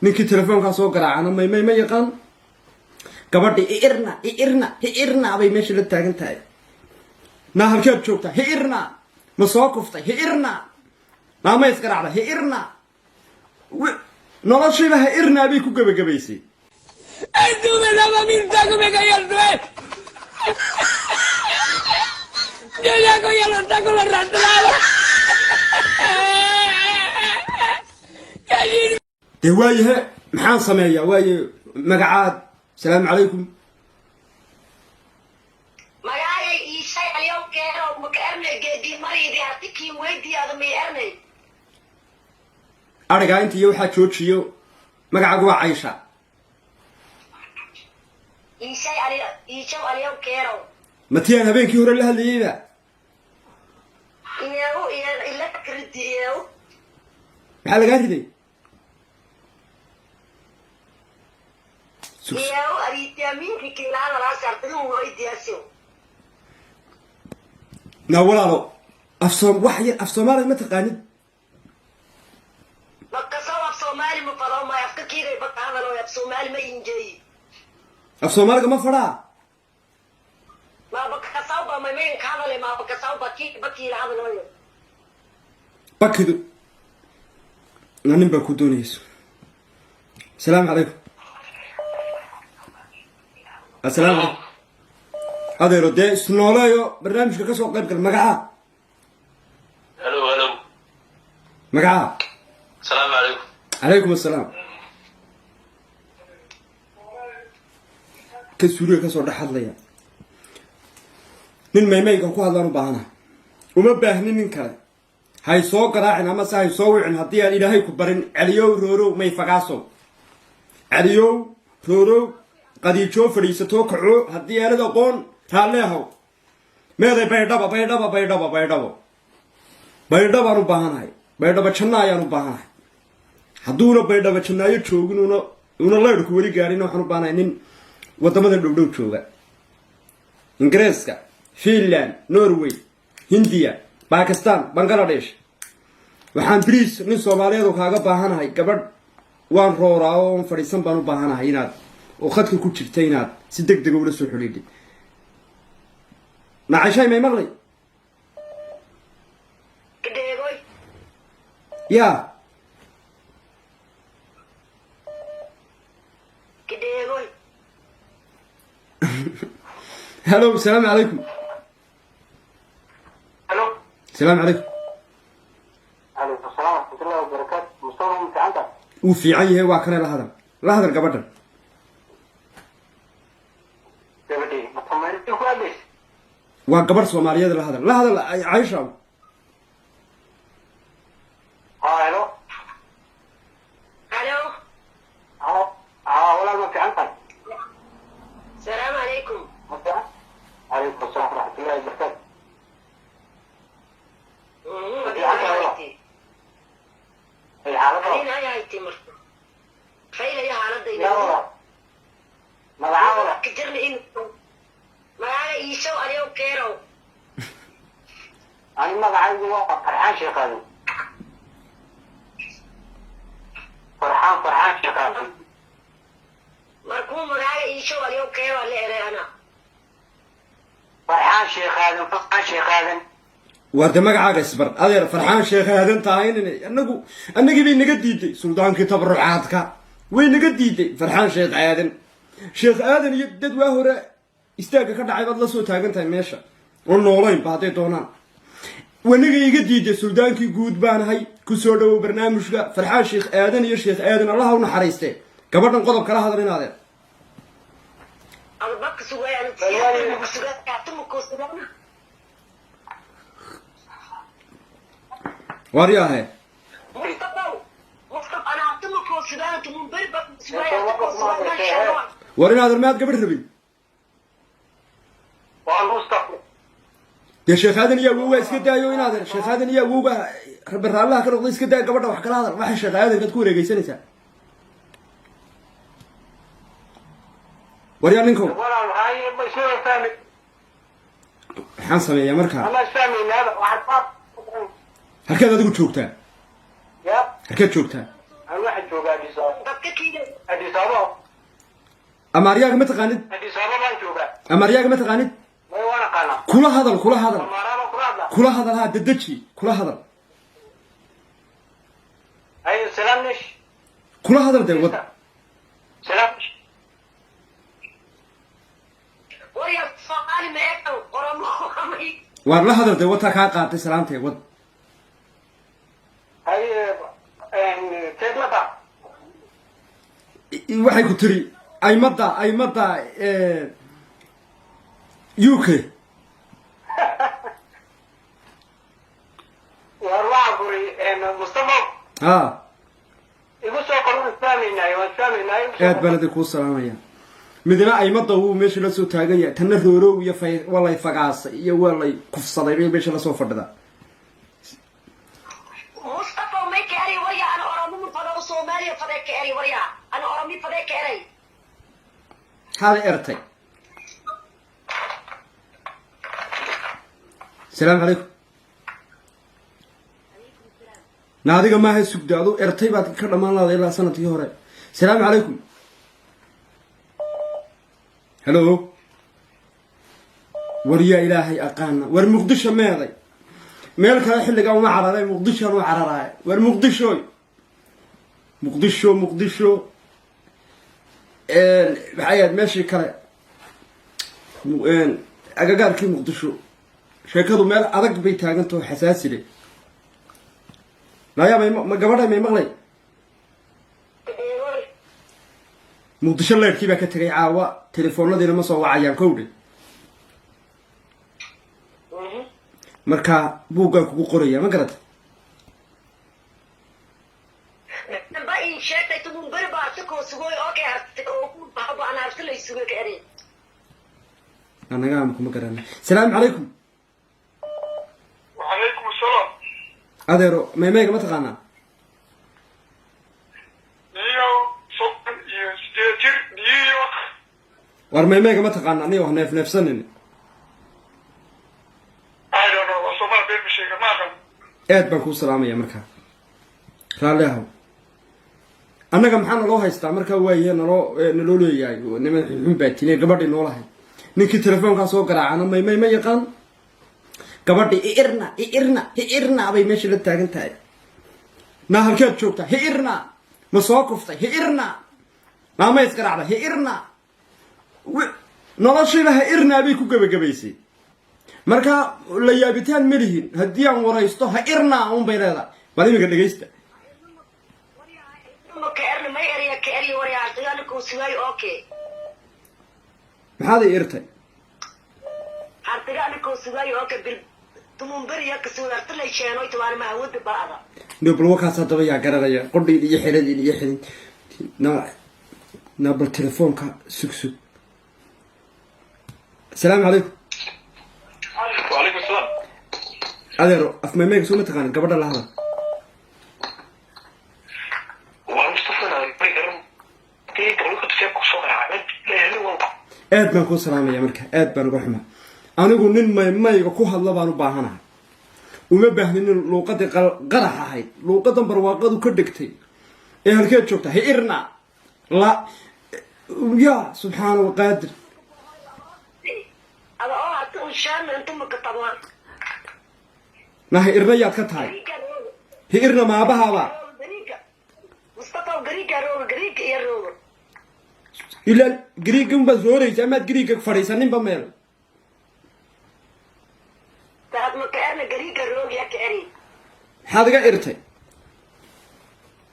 ninkii telefoonkaa soo garaacana ma yaqaan gabadhi irna bay meesha la taagan tahay naa halkeed joogtaa irna ma soo kuftay irna maama isgaraacda irna noloshiiba irna bay ku gabagabaysay Aydume lama mintaku me kayaltue Yo koyalonta con los rastrados dee waayahe maxaan sameeyaa waaye magacaad salaamu calaykum magacay iishay aliyow keeno maka ernay geedii maridi hatikiin weydiyaada may ernay arigaa inta iyo waxaa joojiyo magacaagu waa Caysha iishay aliyow keeno matiyaan habeenkii hore la hadlayayba iyagu ila kridi iyagu maxaa lagaa riday iyagu ariitaaminki kiilaada laa saartadin weydiyaasyo naa walaalo af Soomaali ma taqaanid makasaw af Soomaali ma fado ma afka kiigay baqaadalo af Soomaali ma injeey af Soomaaliga ma fadaa ma bakasaw ba ma meen kaadale ma bakasaw baki la hadalo bakidu nanin baa ku doonayso salaamu calaykum السلام عليكم هذا يرد سنولايو برنامج كسو قيب قال مقعا هلو مقعا السلام عليكم عليكم السلام كسوريا كسو دحد ليا نين ميمي كان كو هادلان باهنا وما باهنين نين كale hay soo garaacin ama say soo wicin hadii aan ilaahay ku barin caliyow rooro may faqaaso caliyow rooro qadiijo fadhiisato kaco hadii aanad aqoon taaleeho meeday baydhaba u baahanahay baydhaba janna ayaan u baahanahay haduuna baydhaba jannaayo joogin una leedku wali gaarin waxaan u baahanahay nin wadamada dhowdhow jooga Ingiriiska Finland Norway Hindiya Pakistan Bangladesh waxaan bariis nin Soomaaliyeed oo kaaga baahanahay gabadh waan rooraa oo fadhiisan baan u baahanahay inaad oo khadka ku jirtay inaad si degdeg ula soo xiriidid Nacishay may maqlay kadeegoy ya kadeegoy hello السلام عليكم هلو السلام عليكم عليكم السلام ورحمة الله وبركاته مصطفى انت عندك وفي عيه waa kana la hadal gabadhan gabadhi ma tamarin ku adeys waa gabar Soomaaliyeed la hadal Caysha هلو halo ولا ما في عندك السلام عليكم عليكم السلام ورحمة الله وبركاته هي حالته أنا يا تمر خير يا حالته لا والله ما العاولة كجرني إنه ما على يسوى اليوم كيرو أنا ما قاعد فرحان شيخ هذا فرحان شيخ هذا مركوم ما على يسوى اليوم كيرو اللي أنا فرحان شيخ هذا warda magacaaga isbar adeer farxaan sheekh aadan tahay annagu bay naga diiday sultaankii tabarucaadka way naga diiday farxaan sheekh aadan iyo dad waa hore istaaga ka dhacay bad la soo taagan tahay meesha oo noolayn baaday doonaan wanaga iga diiday sultaankii guud baanahay ku soo dhaw barnaamijka farxaan sheekh aadan Allah u naxariistay gabadhan qodob kala hadal inaad أنا بك سوي أنا تيجي بسوي كاتم كوسنا waryahay مصطفى أنا أعتم كوسنا تمن بربك سوي كوسنا war inaad armaad gabadh rabin والمصطفى يا شيخ هذا يا ووا iska daayo inaad sheekh haadan iyo wowba rabaraalaha ka noqday iska daa gabadha wax kala hadal waxa sheekh haadan ku wareegaysanaysa waryaa ninko ولا هاي ما يصير فاهم waxaan sameeyaa markaa أنا فاهم هذا واحد halkeed adigu joogtaa يا halkeed joogtaa أنا واحد جوجا dadka kiida أديس أبابا أمارياك ما تقانيد أديس أبابا جوجا أمارياك ما تقانيد ما وانا قانا كل هذا كل هذا مرة كرابلا كل هذا هذا ددتشي كل هذا أي سلام نش كل هذا ده ود سلام نش warya Soomaali ma eegto Oromo amay ولا هذا ده وتاك قاعد سلامتي ود أي كيف متى waxay ku tiri ay madda UK والله أقولي مصطفى يقول سو قانون إسلامي aad baan idin ku salaamaya midna ay madda uu meesha la soo taagaya tan roorow iyo walay fagaas iyo walay kufsaday bay meesha la soo fadhida Mustafa ma kari warya ana Oromo fado Soomaaliya fado kari warya ana Oromo fado kari hada ertay السلام عليكم ناديك ما هي سجدادو ارتي بعد كذا ما الله إلا سنة هوري السلام عليكم هلو وريا إلهي أقانا ورمقدش ماذا مالك حلق أو معرض مقدش أو معرض ورمقدشوي مقدشو بحياة ماشي كلا أجاجر كي مقدشو sheekadu meel adag bay taaganto xasaasi leh la yaabay ma gabadha may maqlay muqdisho leerkii baa ka tagay caawa telefoonadiina ma soo wacayaan kowdhe marka buuggaa kugu qoraya ma garata ba in sheekay tumun bari baa sako sugoy okay hartay oo ku baaba ana arsalay sugoy ka erin anaga am kuma garana salaam calaykum وعليكم السلام adeero meemeega ma taqaanaa نيو صوت يستير نيو war meemeega ma taqaanaa aniga wax neefneefsanin I don't know وصوما بين مشيك ما كان aad baan kuu salaamaya markaa raalli ahow annaga maxaa naloo haystaa markaa waaye naloo leeyahay niman xun baa tinay gabadhii noolahay ninkii telefoonkaa soo garaacana ma yaqaan gabadhi irna bay meesha la taagan tahay naa halkeed joogtaa irna ma soo kuftay irna maama isgaraacda irna noloshiiba irna bay ku gabagabaysay marka la yaabitaan ma lihin haddii aan waraysto irna un bay leedahay bal iminka dhegaysta ma ka erna ma eriya ka eriya warya artayana ku sugay okay maxaad irtay artayana ku sugay okay bil tumun bari ya ka sugay artay sheeno itaana ma hawada baada nobel wakaas hadaba yaa garanaya qodhiin iyo xeladin iyo xilin na bal telefoonka sugsug السلام عليكم وعليكم السلام adeero af meemeega soo ma taqaanin gabadha la hadal ومصطفى بيقرن كي قالوا كنت فيك صغير عمل لا هو aad baan kuu salaamaya marka aad baan uga xumaa anigu nin mayga ku hadla baan u baahanahay uma baahnin in luuqadii qarax ahayd luuqadan barwaaqadu ka dhigtay ee halkeed joogta irna la ya subxaana waqaadir ada oo hata u shaan inta ma ka tabaan naha irna yaad ka tahay irna maabahaaba Mustafa gariga iyo roogo ilaa gariigan baad rooraysa amaad gariiga fadhiisaninba meel taad ma ka erna gariga roogo ya ka eri maxaad iga irtay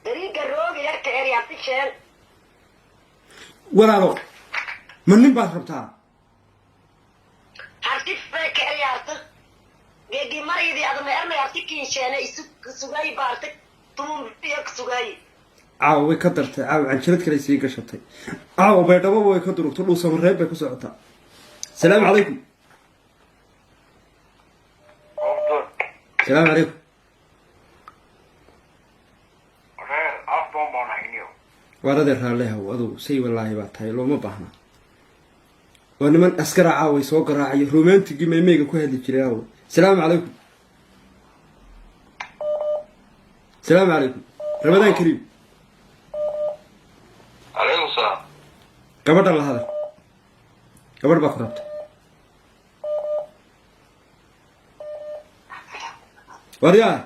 gariga roogo ya ka eri hata sheen walaalo ma nin baad rabtaa harti fe ka eri hata geegi maridi ada ma erna harti kin sheena isu sugay baarta tumun biya sugay caawa way ka dartay caawa canjirad kale sii gashatay caawa baydhabo way ka durugto dhul samareeb bay ku socotaa السلام عليكم السلام عليكم وارد رالها وادو سي والله با تاي لو ما باهنا ونمن اسكر عاوي سو قراعي رومانتيغي ميميغا ku hadli jiray aaw السلام عليكم السلام عليكم رمضان كريم gabadhan la hadal gabadh baa ku rabta waryaa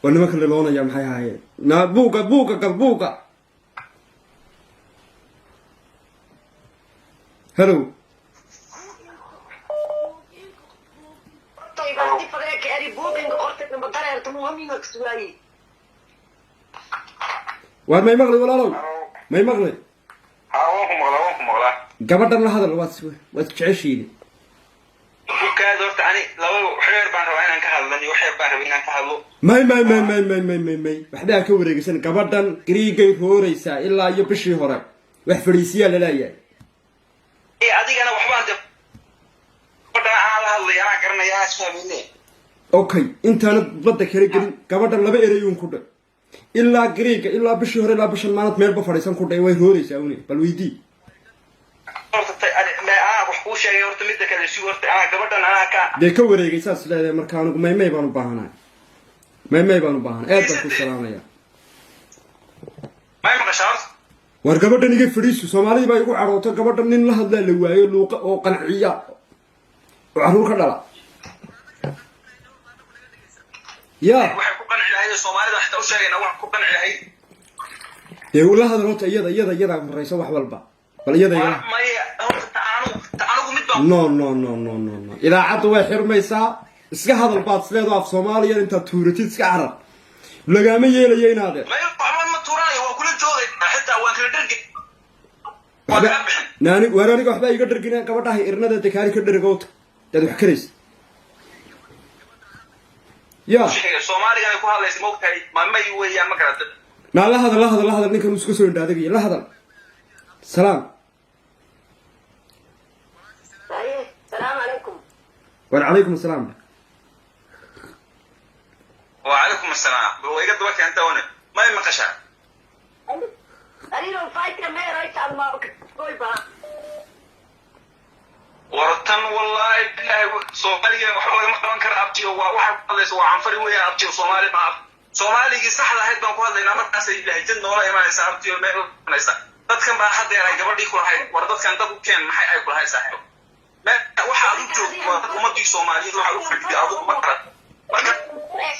waa nimanka liloonaya maxay ahaayeen naa buuga hello waar may maqli walaalow may maqli waan ku maqlaa gabadhan la hadal waad jeceshiini kaad horta ani laba xeer baan rabaa inaan ka hadlo iyo xeer baan rabaa inaan ka hadlo may waxbaa ka wareegsan gabadhan griigay hooraysaa ilaa iyo bishii hore wax fadhiisiyaa laleeyahay adigana waxbaan de gabadhan aan la hadlay anaa garanayaa isfahmine okay intaanad badda kala gelin gabadhan laba ereyuun ku dhe ilaa griiga ilaa bishii hore ilaa bishan maalad meelba fadhiisan ku dhe way hooraysaa une bal weydii dee ka wareegay saas leedahay marka anigu maymay baan u baahanahay aad baan ku salaamaya war gabadhan iga fadhiisu soomaalidii baa igu cadhooto gabadhan nin la hadlaa la waayo luuqa oo qanciya oo carruur ka dhala ya dee la hadal horta iyada horeysa wax walba bal iyada no idaacaddu way xirmaysaa iska hadal baad isleedo af soomaaliya intaad tuuratid iska carab lagama yeelayo inaadee waar aniga waxbaa iga dhargina gabadhahay irnada dekaari ka dharigowta daad wax karaysa ya naa la hadal ninkan iska soo indhaadagaya la hadal salaam وعليكم السلام وعليكم السلام ويقد وقت انت هنا ما يمقشع ورتن والله بالله صوماليا وحوي مقرن كر ابتي وواحد قليس وعنفري ويا ابتي وصومالي ما صومالي صح هيد بان ku hadlayna markaas ay lahajin noola imaanaysa abtiyo meel imaanaysa dadkan baa hadda ay gabadhii ku lahayd war dadkan dad u keen maxay ay ku lahayd saaxiib waxa aad u joogto ummadii Soomaaliyeed waxa u fadhiya aad u maqra marka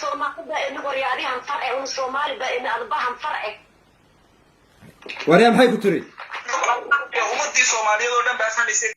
Soomaalida ay noqoyaadihan farci oo Soomaalida ay adbahan farci wariyam maxay ku tiri ummadii Soomaaliyeed oo dhan baa fadhisay